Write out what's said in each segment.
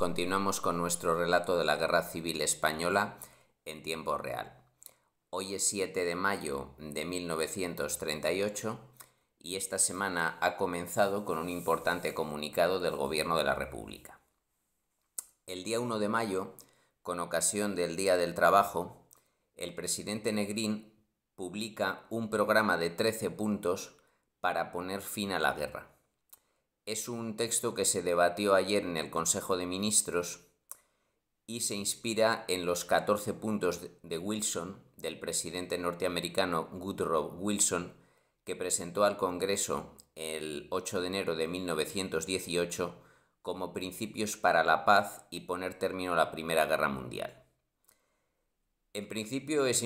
Continuamos con nuestro relato de la Guerra Civil Española en tiempo real. Hoy es 7 de mayo de 1938 y esta semana ha comenzado con un importante comunicado del Gobierno de la República. El día 1 de mayo, con ocasión del Día del Trabajo, el presidente Negrín publica un programa de 13 puntos para poner fin a la guerra. Es un texto que se debatió ayer en el Consejo de Ministros y se inspira en los 14 puntos de Wilson, del presidente norteamericano Woodrow Wilson, que presentó al Congreso el 8 de enero de 1918 como principios para la paz y poner término a la Primera Guerra Mundial. En principio es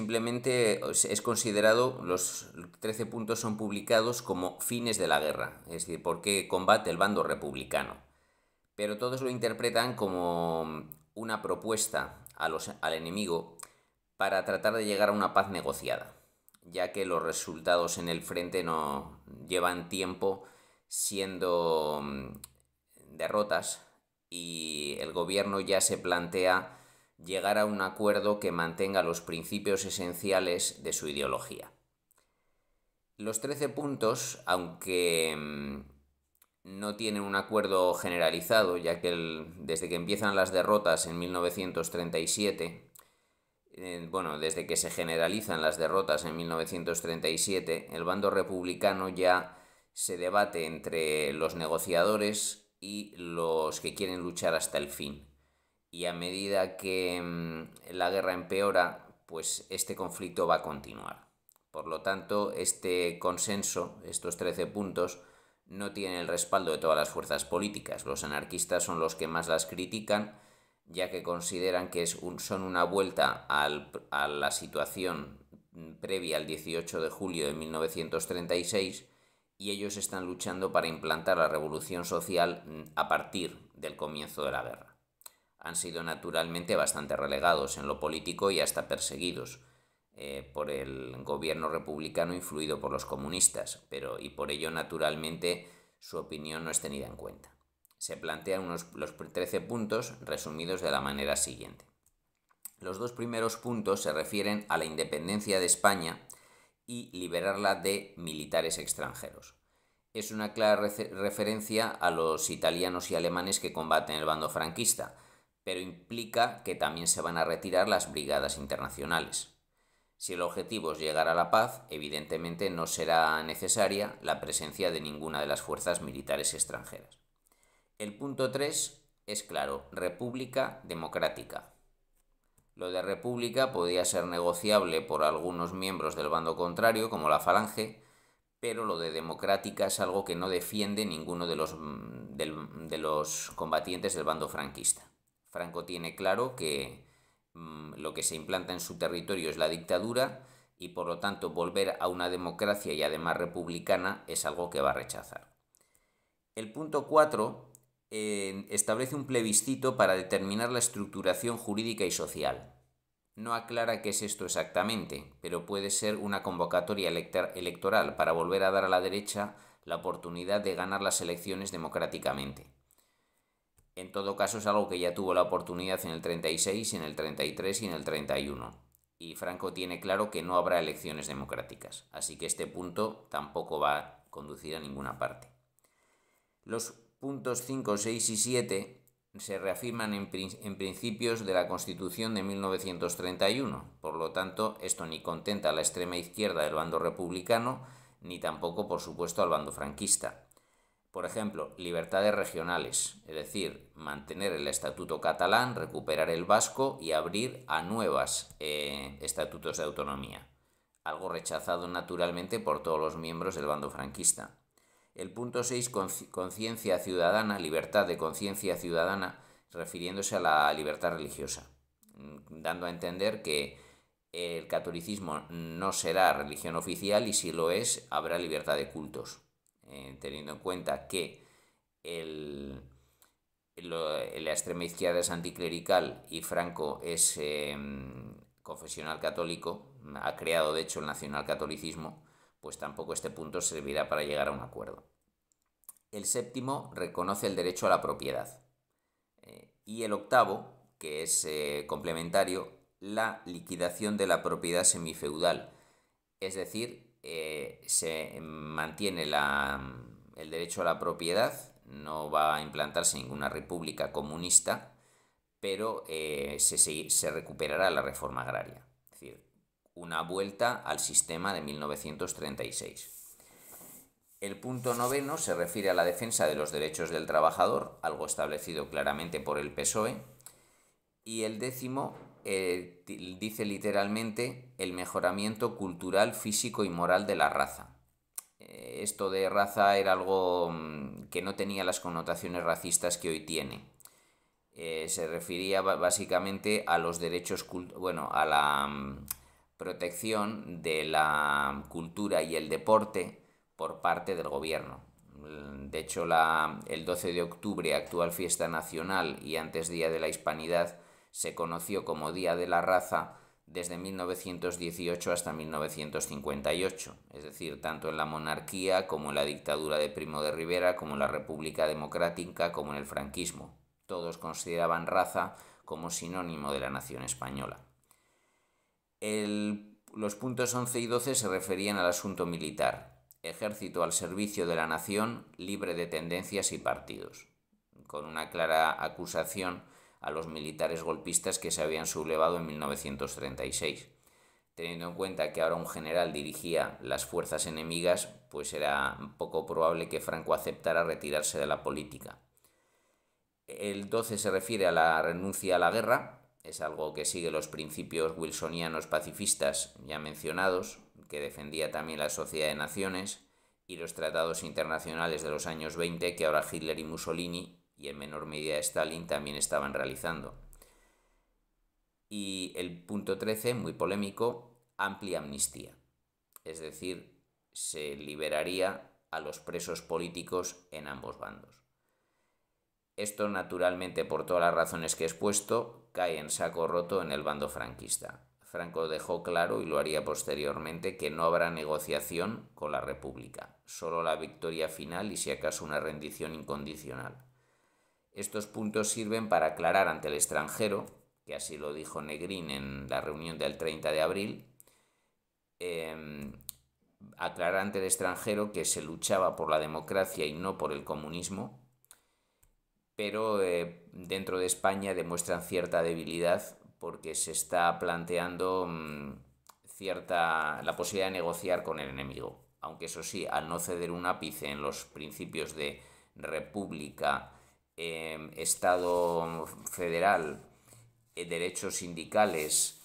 considerado, los 13 puntos son publicados como fines de la guerra, es decir, por qué combate el bando republicano. Pero todos lo interpretan como una propuesta al enemigo para tratar de llegar a una paz negociada, ya que los resultados en el frente no llevan tiempo siendo derrotas y el gobierno ya se plantea llegar a un acuerdo que mantenga los principios esenciales de su ideología. Los 13 puntos, aunque no tienen un acuerdo generalizado, ya que desde que empiezan las derrotas en 1937, desde que se generalizan las derrotas en 1937, el bando republicano ya se debate entre los negociadores y los que quieren luchar hasta el fin. Y a medida que la guerra empeora, pues este conflicto va a continuar. Por lo tanto, este consenso, estos 13 puntos, no tienen el respaldo de todas las fuerzas políticas. Los anarquistas son los que más las critican, ya que consideran que son una vuelta a la situación previa al 18 de julio de 1936 y ellos están luchando para implantar la revolución social a partir del comienzo de la guerra. Han sido naturalmente bastante relegados en lo político y hasta perseguidos por el gobierno republicano influido por los comunistas, y por ello naturalmente su opinión no es tenida en cuenta. Se plantean los 13 puntos resumidos de la manera siguiente. Los dos primeros puntos se refieren a la independencia de España y liberarla de militares extranjeros. Es una clara referencia a los italianos y alemanes que combaten el bando franquista, pero implica que también se van a retirar las brigadas internacionales. Si el objetivo es llegar a la paz, evidentemente no será necesaria la presencia de ninguna de las fuerzas militares extranjeras. El punto 3 es claro: república democrática. Lo de república podía ser negociable por algunos miembros del bando contrario, como la Falange, pero lo de democrática es algo que no defiende ninguno de los combatientes del bando franquista. Franco tiene claro que lo que se implanta en su territorio es la dictadura y por lo tanto volver a una democracia y además republicana es algo que va a rechazar. El punto 4 establece un plebiscito para determinar la estructuración jurídica y social. No aclara qué es esto exactamente, pero puede ser una convocatoria electoral para volver a dar a la derecha la oportunidad de ganar las elecciones democráticamente. En todo caso es algo que ya tuvo la oportunidad en el 36, en el 33 y en el 31. Y Franco tiene claro que no habrá elecciones democráticas, así que este punto tampoco va a conducir a ninguna parte. Los puntos 5, 6 y 7 se reafirman en principios de la Constitución de 1931. Por lo tanto, esto ni contenta a la extrema izquierda del bando republicano, ni tampoco, por supuesto, al bando franquista. Por ejemplo, libertades regionales, es decir, mantener el estatuto catalán, recuperar el vasco y abrir a nuevos estatutos de autonomía, algo rechazado naturalmente por todos los miembros del bando franquista. El punto 6, conciencia ciudadana, libertad de conciencia ciudadana, refiriéndose a la libertad religiosa, dando a entender que el catolicismo no será religión oficial y si lo es, habrá libertad de cultos. Teniendo en cuenta que la extrema izquierda es anticlerical y Franco es confesional católico, ha creado de hecho el nacionalcatolicismo, pues tampoco este punto servirá para llegar a un acuerdo. El séptimo reconoce el derecho a la propiedad. Y el octavo, que es complementario, la liquidación de la propiedad semifeudal. Es decir, se mantiene el derecho a la propiedad, no va a implantarse ninguna república comunista, pero se recuperará la reforma agraria. Es decir, una vuelta al sistema de 1936. El punto noveno se refiere a la defensa de los derechos del trabajador, algo establecido claramente por el PSOE. Y el décimo dice literalmente el mejoramiento cultural, físico y moral de la raza. Esto de raza era algo que no tenía las connotaciones racistas que hoy tiene. Se refería básicamente a los derechos, a la protección de la cultura y el deporte por parte del gobierno. De hecho, el 12 de octubre, actual fiesta nacional y antes Día de la Hispanidad, se conoció como Día de la Raza desde 1918 hasta 1958, es decir, tanto en la monarquía como en la dictadura de Primo de Rivera, como en la República Democrática, como en el franquismo. Todos consideraban raza como sinónimo de la nación española. Los puntos 11 y 12 se referían al asunto militar. Ejército al servicio de la nación, libre de tendencias y partidos, con una clara acusación a los militares golpistas que se habían sublevado en 1936. Teniendo en cuenta que ahora un general dirigía las fuerzas enemigas, pues era poco probable que Franco aceptara retirarse de la política. El 12 se refiere a la renuncia a la guerra, es algo que sigue los principios wilsonianos pacifistas ya mencionados, que defendía también la Sociedad de Naciones, y los tratados internacionales de los años 20 que ahora Hitler y Mussolini, y en menor medida Stalin, también estaban realizando. Y el punto 13, muy polémico, amplia amnistía, es decir, se liberaría a los presos políticos en ambos bandos. Esto, naturalmente, por todas las razones que he expuesto, cae en saco roto en el bando franquista. Franco dejó claro, y lo haría posteriormente, que no habrá negociación con la República, solo la victoria final y si acaso una rendición incondicional. Estos puntos sirven para aclarar ante el extranjero, que así lo dijo Negrín en la reunión del 30 de abril, aclarar ante el extranjero que se luchaba por la democracia y no por el comunismo, pero dentro de España demuestran cierta debilidad porque se está planteando la posibilidad de negociar con el enemigo. Aunque eso sí, al no ceder un ápice en los principios de república, Estado federal, derechos sindicales,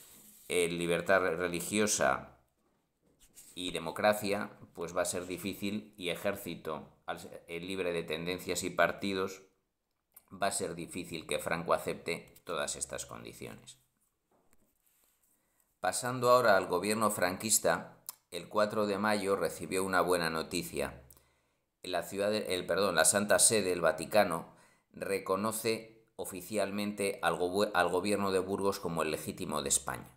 libertad religiosa y democracia, pues va a ser difícil, y ejército libre de tendencias y partidos, va a ser difícil que Franco acepte todas estas condiciones. Pasando ahora al gobierno franquista, el 4 de mayo recibió una buena noticia. La Santa Sede, el Vaticano, reconoce oficialmente al gobierno de Burgos como el legítimo de España,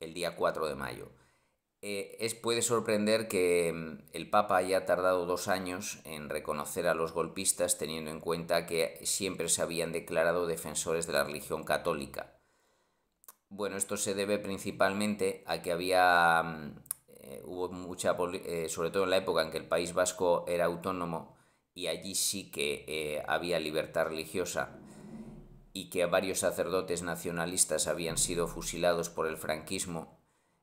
el día 4 de mayo. Puede sorprender que el Papa haya tardado 2 años en reconocer a los golpistas, teniendo en cuenta que siempre se habían declarado defensores de la religión católica. Bueno, esto se debe principalmente a que hubo mucha, sobre todo en la época en que el País Vasco era autónomo, y allí sí que había libertad religiosa, y que varios sacerdotes nacionalistas habían sido fusilados por el franquismo.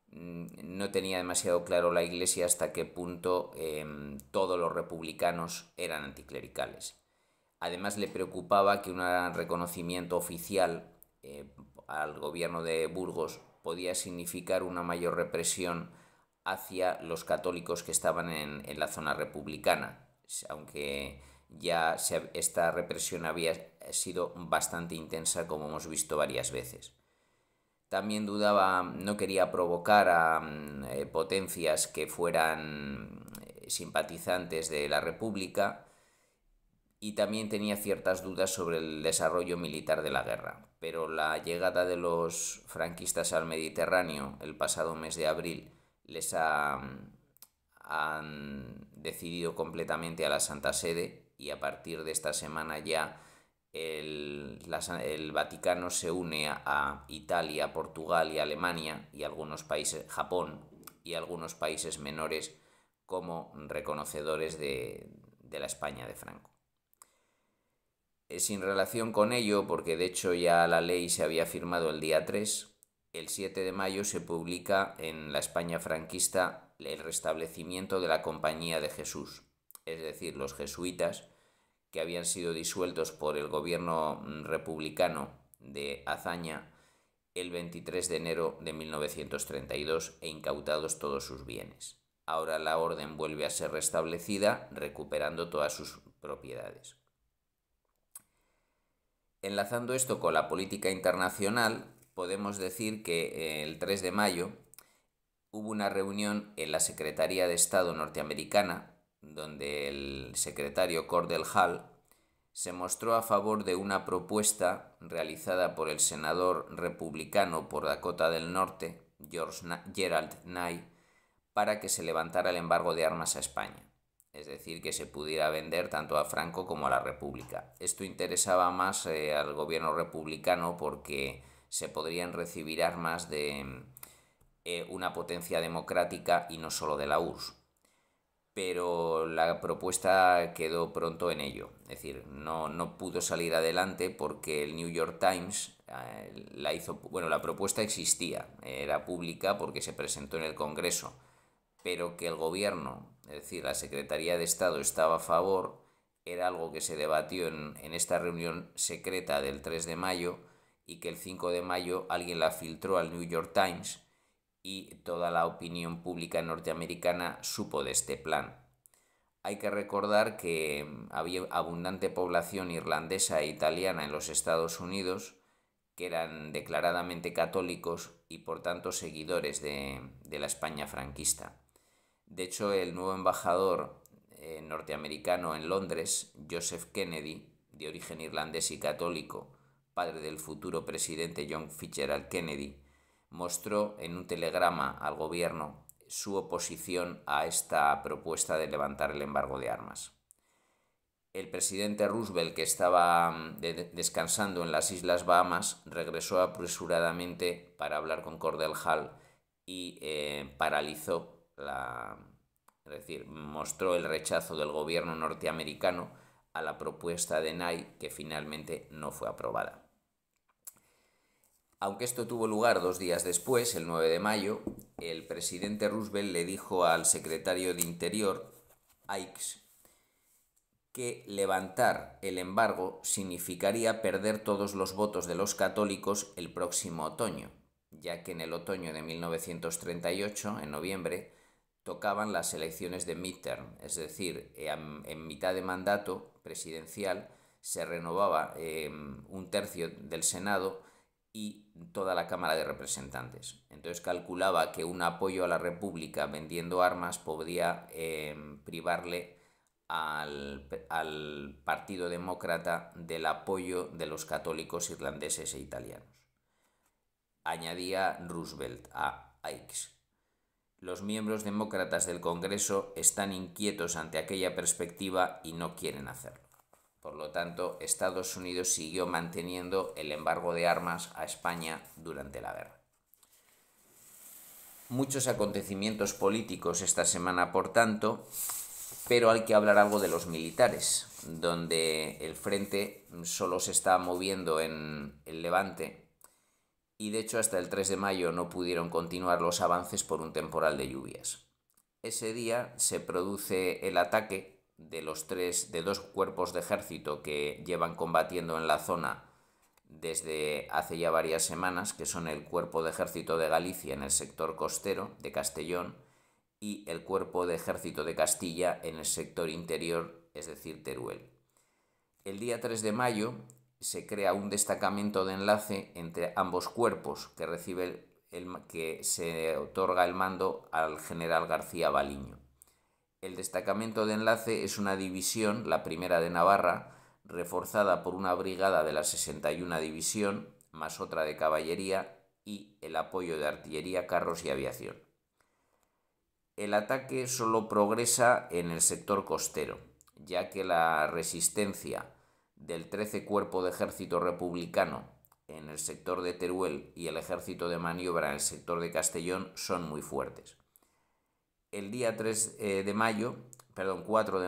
No tenía demasiado claro la Iglesia hasta qué punto todos los republicanos eran anticlericales. Además, le preocupaba que un reconocimiento oficial al gobierno de Burgos podía significar una mayor represión hacia los católicos que estaban en la zona republicana, aunque ya esta represión había sido bastante intensa, como hemos visto varias veces. También no quería provocar a potencias que fueran simpatizantes de la República, y también tenía ciertas dudas sobre el desarrollo militar de la guerra. Pero la llegada de los franquistas al Mediterráneo el pasado mes de abril les han decidido completamente a la Santa Sede, y a partir de esta semana ya el Vaticano se une a Italia, Portugal y Alemania y algunos países, Japón y algunos países menores como reconocedores de la España de Franco. Sin relación con ello, porque de hecho ya la ley se había firmado el día 3, el 7 de mayo se publica en la España franquista el restablecimiento de la Compañía de Jesús, es decir, los jesuitas, que habían sido disueltos por el gobierno republicano de Azaña el 23 de enero de 1932 e incautados todos sus bienes. Ahora la orden vuelve a ser restablecida, recuperando todas sus propiedades. Enlazando esto con la política internacional, podemos decir que el 3 de mayo hubo una reunión en la Secretaría de Estado norteamericana, donde el secretario Cordell Hull se mostró a favor de una propuesta realizada por el senador republicano por Dakota del Norte, Gerald Nye, para que se levantara el embargo de armas a España, es decir, que se pudiera vender tanto a Franco como a la República. Esto interesaba más al gobierno republicano porque se podrían recibir armas de una potencia democrática y no solo de la URSS. Pero la propuesta quedó pronto en ello, es decir, no pudo salir adelante porque el New York Times la propuesta existía, era pública porque se presentó en el Congreso, pero que el gobierno, es decir, la Secretaría de Estado estaba a favor, era algo que se debatió en esta reunión secreta del 3 de mayo y que el 5 de mayo alguien la filtró al New York Times y toda la opinión pública norteamericana supo de este plan. Hay que recordar que había abundante población irlandesa e italiana en los Estados Unidos que eran declaradamente católicos y por tanto seguidores de la España franquista. De hecho, el nuevo embajador norteamericano en Londres, Joseph Kennedy, de origen irlandés y católico, padre del futuro presidente John Fitzgerald Kennedy, mostró en un telegrama al gobierno su oposición a esta propuesta de levantar el embargo de armas. El presidente Roosevelt, que estaba descansando en las Islas Bahamas, regresó apresuradamente para hablar con Cordell Hull y paralizó es decir, mostró el rechazo del gobierno norteamericano a la propuesta de Nye, que finalmente no fue aprobada. Aunque esto tuvo lugar 2 días después, el 9 de mayo, el presidente Roosevelt le dijo al secretario de Interior, Ickes, que levantar el embargo significaría perder todos los votos de los católicos el próximo otoño, ya que en el otoño de 1938, en noviembre, tocaban las elecciones de midterm, es decir, en mitad de mandato presidencial se renovaba un tercio del Senado y toda la Cámara de Representantes. Entonces calculaba que un apoyo a la República vendiendo armas podría privarle al Partido Demócrata del apoyo de los católicos irlandeses e italianos. Añadía Roosevelt a Ickes: los miembros demócratas del Congreso están inquietos ante aquella perspectiva y no quieren hacerlo. Por lo tanto, Estados Unidos siguió manteniendo el embargo de armas a España durante la guerra. Muchos acontecimientos políticos esta semana, por tanto, pero hay que hablar algo de los militares, donde el frente solo se está moviendo en el Levante y de hecho hasta el 3 de mayo no pudieron continuar los avances por un temporal de lluvias. Ese día se produce el ataque de 2 cuerpos de ejército que llevan combatiendo en la zona desde hace ya varias semanas, que son el Cuerpo de Ejército de Galicia en el sector costero de Castellón y el Cuerpo de Ejército de Castilla en el sector interior, es decir, Teruel. El día 3 de mayo se crea un destacamento de enlace entre ambos cuerpos que se otorga el mando al general García Baliño. El destacamento de enlace es una división, la primera de Navarra, reforzada por una brigada de la 61 División, más otra de caballería y el apoyo de artillería, carros y aviación. El ataque solo progresa en el sector costero, ya que la resistencia del 13 Cuerpo de Ejército Republicano en el sector de Teruel y el Ejército de Maniobra en el sector de Castellón son muy fuertes. El día 4 de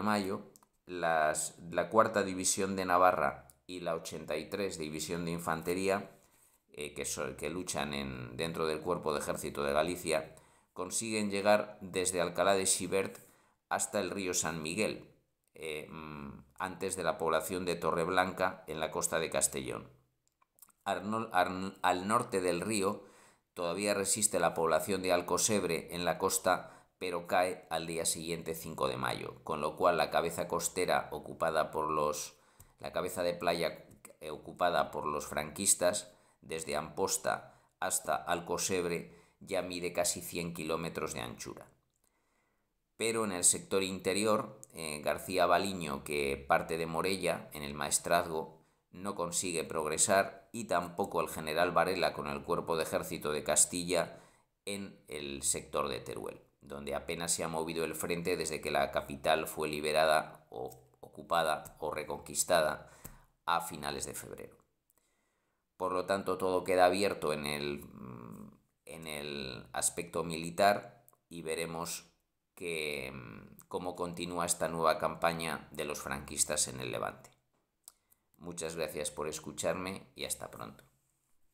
mayo, la Cuarta División de Navarra y la 83 División de Infantería, que luchan dentro del Cuerpo de Ejército de Galicia, consiguen llegar desde Alcalá de Xivert hasta el río San Miguel, antes de la población de Torreblanca, en la costa de Castellón. Al norte del río todavía resiste la población de Alcosebre en la costa, pero cae al día siguiente, 5 de mayo, con lo cual la cabeza costera la cabeza de playa ocupada por los franquistas, desde Amposta hasta Alcosebre, ya mide casi 100 kilómetros de anchura. Pero en el sector interior, García Baliño, que parte de Morella, en el Maestrazgo, no consigue progresar, y tampoco el general Varela con el Cuerpo de Ejército de Castilla en el sector de Teruel, donde apenas se ha movido el frente desde que la capital fue liberada o ocupada o reconquistada a finales de febrero. Por lo tanto, todo queda abierto en el aspecto militar, y veremos cómo continúa esta nueva campaña de los franquistas en el Levante. Muchas gracias por escucharme y hasta pronto.